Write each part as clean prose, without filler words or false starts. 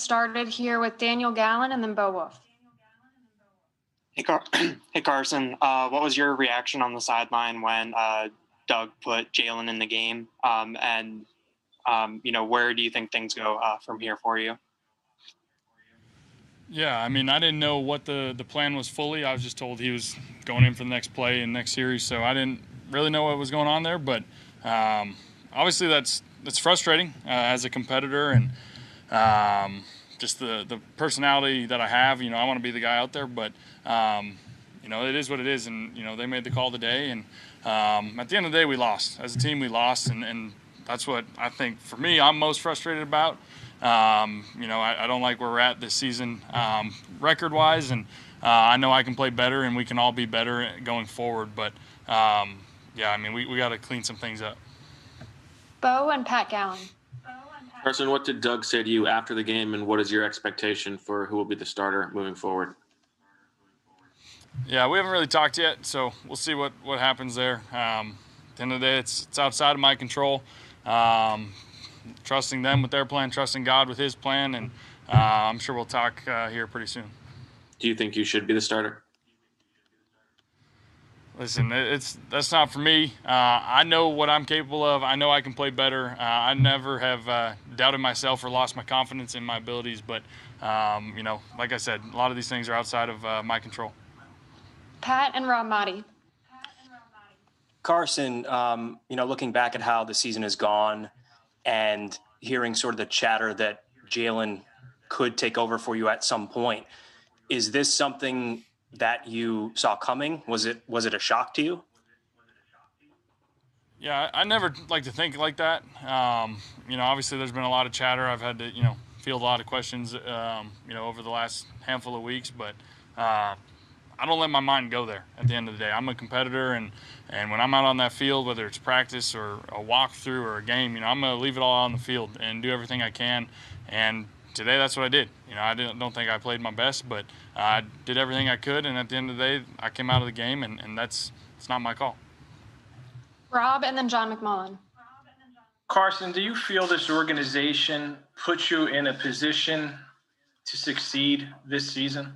started here with Daniel Gallen and then Bo Wolf. Hey Carson, what was your reaction on the sideline when Doug put Jalen in the game? Where do you think things go from here for you? Yeah, I mean, I didn't know what the plan was fully. I was just told he was going in for the next play and next series, so I didn't really know what was going on there. But obviously, that's frustrating as a competitor, and just the personality that I have. I want to be the guy out there, but it is what it is, and they made the call today, and at the end of the day, we lost. As a team, we lost, and that's what I think for me I'm most frustrated about. I don't like where we're at this season record-wise, and I know I can play better, and we can all be better going forward. But we got to clean some things up. Bo and Pat Gallen. Carson, what did Doug say to you after the game, and what is your expectation for who will be the starter moving forward? Yeah, we haven't really talked yet, so we'll see what happens there. At the end of the day, it's outside of my control. Trusting them with their plan, trusting God with his plan, and I'm sure we'll talk here pretty soon. Do you think you should be the starter? Listen, that's not for me. I know what I'm capable of. I know I can play better. I never have doubted myself or lost my confidence in my abilities, but, like I said, a lot of these things are outside of my control. Pat and Rob Motti. Carson, looking back at how the season has gone and hearing sort of the chatter that Jalen could take over for you at some point, is this something that you saw coming? Was it a shock to you? Yeah, I never like to think like that. Obviously there's been a lot of chatter. I've had to, field a lot of questions, over the last handful of weeks, but I don't let my mind go there at the end of the day. I'm a competitor, and when I'm out on that field, whether it's practice or a walkthrough or a game, I'm going to leave it all on the field and do everything I can. And today, that's what I did. I don't think I played my best, but I did everything I could, and at the end of the day, I came out of the game, and it's not my call. Rob and then John McMullen. Carson, do you feel this organization puts you in a position to succeed this season?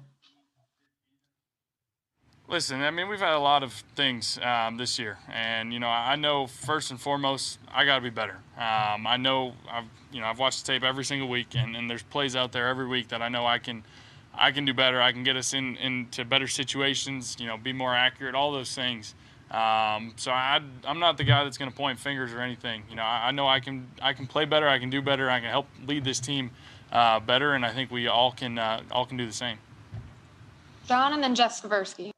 Listen, I mean, we've had a lot of things this year, and I know first and foremost I got to be better. I know I've watched the tape every single week, and there's plays out there every week that I know I can do better. I can get us into better situations, be more accurate, all those things. So I'm not the guy that's going to point fingers or anything. I know I can play better, I can do better, I can help lead this team better, and I think we all can do the same. John and then Jeff Skversky.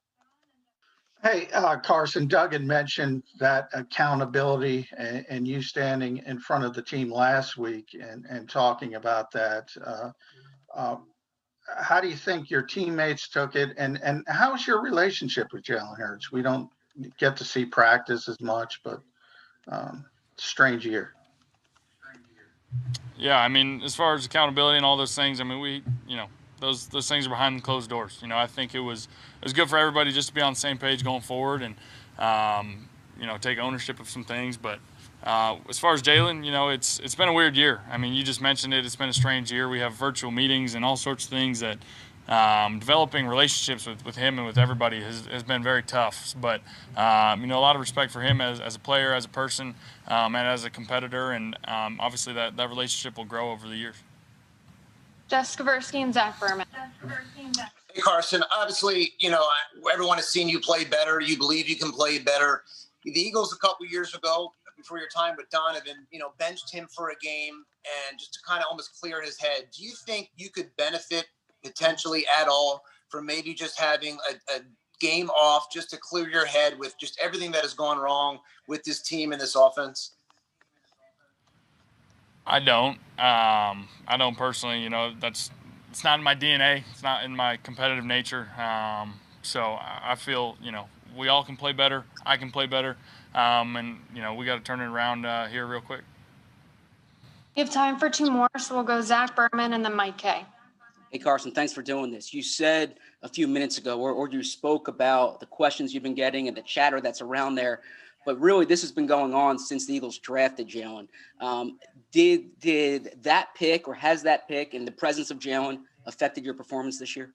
Hey, Carson, Doug had mentioned that accountability and you standing in front of the team last week and talking about that. How do you think your teammates took it, and how's your relationship with Jalen Hurts? We don't get to see practice as much, but strange year. Yeah, I mean, as far as accountability and all those things, I mean, we, those things are behind closed doors. I think it was good for everybody just to be on the same page going forward and, take ownership of some things. But as far as Jalen, it's been a weird year. I mean, you just mentioned it. It's been a strange year. We have virtual meetings and all sorts of things that developing relationships with him and with everybody has been very tough. But, a lot of respect for him as a player, as a person, and as a competitor. And obviously that relationship will grow over the years. Jeff Skversky and Zach Berman. Hey, Carson, obviously, everyone has seen you play better. You believe you can play better. The Eagles a couple years ago, before your time with Donovan, benched him for a game and just to kind of almost clear his head. Do you think you could benefit potentially at all from maybe just having a game off just to clear your head with just everything that has gone wrong with this team and this offense? I don't personally, it's not in my DNA. It's not in my competitive nature. So I feel, we all can play better. I can play better. And we got to turn it around here real quick. We have time for two more, so we'll go Zach Berman and then Mike Kay. Hey, Carson, thanks for doing this. You said a few minutes ago, or you spoke about the questions you've been getting and the chatter that's around there. but really this has been going on since the Eagles drafted Jalen. Did that pick, or has that pick and the presence of Jalen affected your performance this year?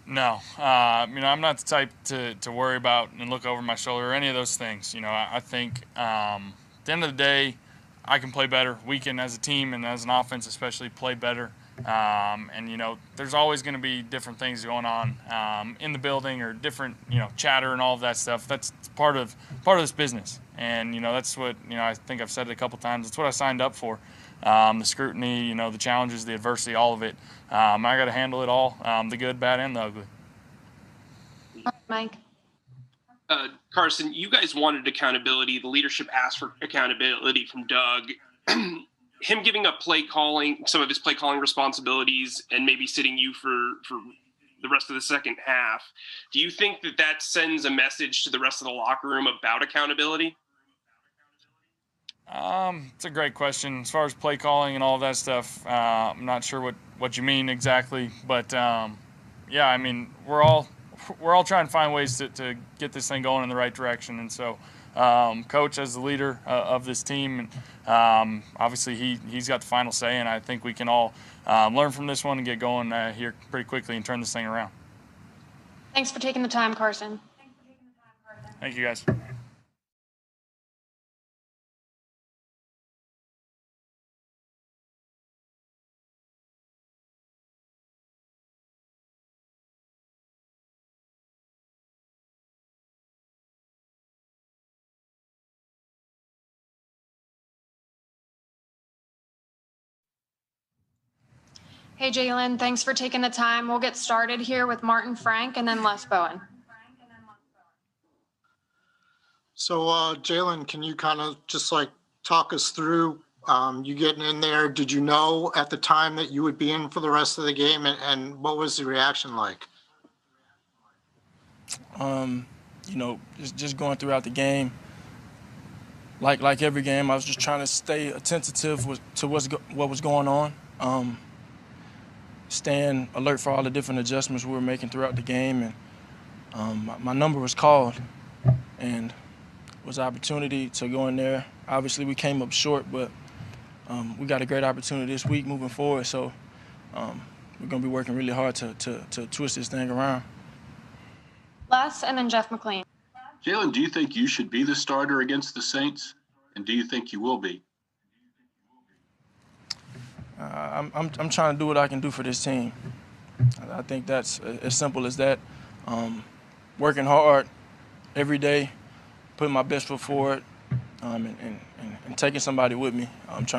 No, I'm not the type to worry about and look over my shoulder or any of those things. I think at the end of the day, I can play better. We can, as a team and as an offense especially, play better. There's always going to be different things going on in the building, or different, chatter and all of that stuff. That's part of this business. And, that's what, I think I've said it a couple times. It's what I signed up for. The scrutiny, the challenges, the adversity, all of it. I got to handle it all, the good, bad, and the ugly. Mike. Carson, you guys wanted accountability. The leadership asked for accountability from Doug. Him giving up some of his play calling responsibilities, and maybe sitting you for the rest of the second half. Do you think that sends a message to the rest of the locker room about accountability? It's a great question. As far as play calling and all of that stuff, I'm not sure what you mean exactly, but we're all trying to find ways to get this thing going in the right direction. And so, Coach, as the leader of this team, obviously he's got the final say, and I think we can all learn from this one and get going here pretty quickly and turn this thing around. Thanks for taking the time, Carson. Thank you, guys. Hey, Jalen, thanks for taking the time. We'll get started here with Martin Frank and then Les Bowen. So, Jalen, can you kind of just talk us through you getting in there? Did you know at the time that you would be in for the rest of the game, and what was the reaction like? Just going throughout the game. Like every game, I was just trying to stay attentive to what was going on. Staying alert for all the different adjustments we were making throughout the game, and my number was called, and it was an opportunity to go in there. Obviously, we came up short, but we got a great opportunity this week moving forward, so we're going to be working really hard to twist this thing around. Les, and then Jeff McLean. Jalen, do you think you should be the starter against the Saints, and do you think you will be? I'm trying to do what I can do for this team. I think that's as simple as that. Working hard every day, putting my best foot forward, and taking somebody with me. I'm trying.